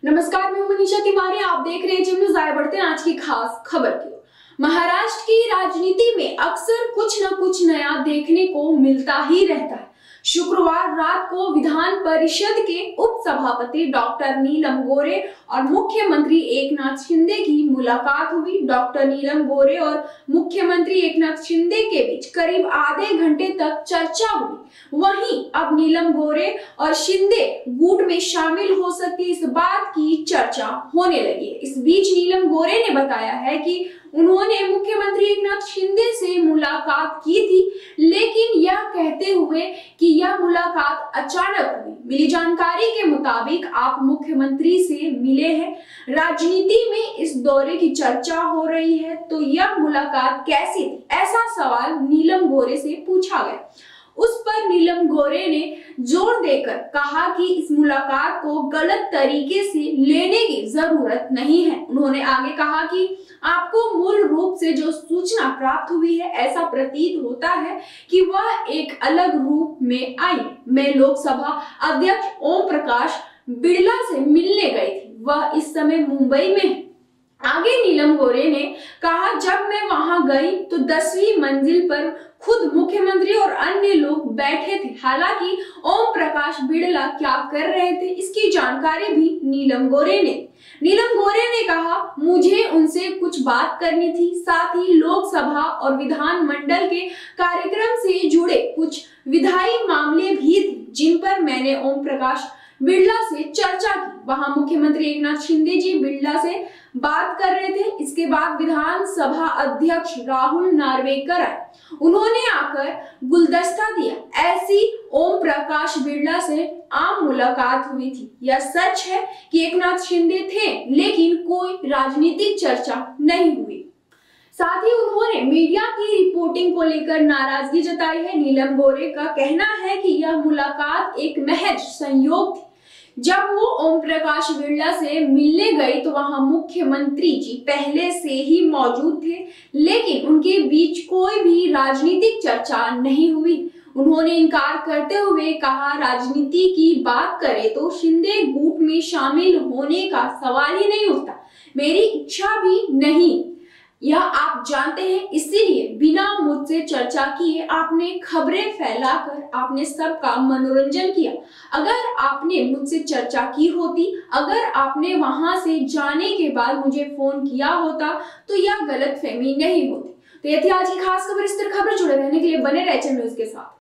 नमस्कार, मैं मनीषा तिवारी। आप देख रहे हैं जब न्यूज़। आए बढ़ते हैं आज की खास खबर की। महाराष्ट्र की राजनीति में अक्सर कुछ न कुछ नया देखने को मिलता ही रहता है। शुक्रवार रात को विधान परिषद के उप सभापति डॉक्टर नीलम गोरे और मुख्यमंत्री एकनाथ शिंदे की मुलाकात हुई। डॉक्टर नीलम गोरे और मुख्यमंत्री एकनाथ शिंदे के बीच करीब आधे घंटे तक चर्चा हुई। वहीं अब नीलम गोरे और शिंदे गुट में शामिल हो सकती इस बात की चर्चा होने लगी है। इस बीच नीलम गोरे ने बताया है कि उन्होंने मुख्यमंत्री एकनाथ शिंदे से मुलाकात की थी, लेकिन यह कहते हुए कि यह मुलाकात अचानक हुई। मिली जानकारी के मुताबिक आप मुख्यमंत्री से मिले हैं। राजनीति में इस दौरे की चर्चा हो रही है, तो यह मुलाकात कैसी थी, ऐसा सवाल नीलम गोरे से पूछा गया। उस पर नीलम गोरे ने जोर देकर कहा कि इस मुलाकात को गलत तरीके से लेने की जरूरत नहीं है। उन्होंने आगे कहा कि आपको मूल रूप से जो सूचना प्राप्त हुई है, ऐसा प्रतीत होता है कि वह एक अलग रूप में आई। मैं लोकसभा अध्यक्ष ओम प्रकाश बिड़ला से मिलने गई थी। वह इस समय मुंबई में है। आगे नीलम गोरे ने कहा, जब मैं वहां गई तो 10वीं मंजिल पर खुद मुख्यमंत्री और अन्य लोग बैठे थे। हालांकि ओम प्रकाश बिड़ला क्या कर रहे थे, इसकी जानकारी भी नीलम गोरे ने कहा, मुझे उनसे कुछ बात करनी थी। साथ ही लोकसभा और विधानमंडल के कार्यक्रम से जुड़े कुछ विधायी मामले भी थे, जिन पर मैंने ओम प्रकाश बिड़ला से चर्चा की। वहां मुख्यमंत्री एकनाथ शिंदे जी बिड़ला से बात कर रहे थे। इसके बाद विधानसभा अध्यक्ष राहुल नार्वेकर आए। उन्होंने आकर गुलदस्ता दिया। ऐसी ओम प्रकाश बिड़ला से आम मुलाकात हुई थी। यह सच है कि एकनाथ शिंदे थे, लेकिन कोई राजनीतिक चर्चा नहीं हुई। साथ ही उन्होंने मीडिया की रिपोर्टिंग को लेकर नाराजगी जताई है। नीलम गोरे का कहना है कि यह मुलाकात एक महज संयोग थी। जब वो ओम प्रकाश बिड़ला से मिलने गई तो वहां मुख्यमंत्री जी पहले से ही मौजूद थे, लेकिन उनके बीच कोई भी राजनीतिक चर्चा नहीं हुई। उन्होंने इनकार करते हुए कहा, राजनीति की बात करें तो शिंदे गुट में शामिल होने का सवाल ही नहीं उठता। मेरी इच्छा भी नहीं, यह आप जानते हैं। इसीलिए बिना मुझसे चर्चा किए आपने खबरें फैलाकर आपने सबका मनोरंजन किया। अगर आपने मुझसे चर्चा की होती, अगर आपने वहां से जाने के बाद मुझे फोन किया होता, तो यह गलतफहमी नहीं होती। तो ये थी आज की खास खबर। इस तरह खबर जुड़े रहने के लिए बने रहे चैनल न्यूज़ के साथ।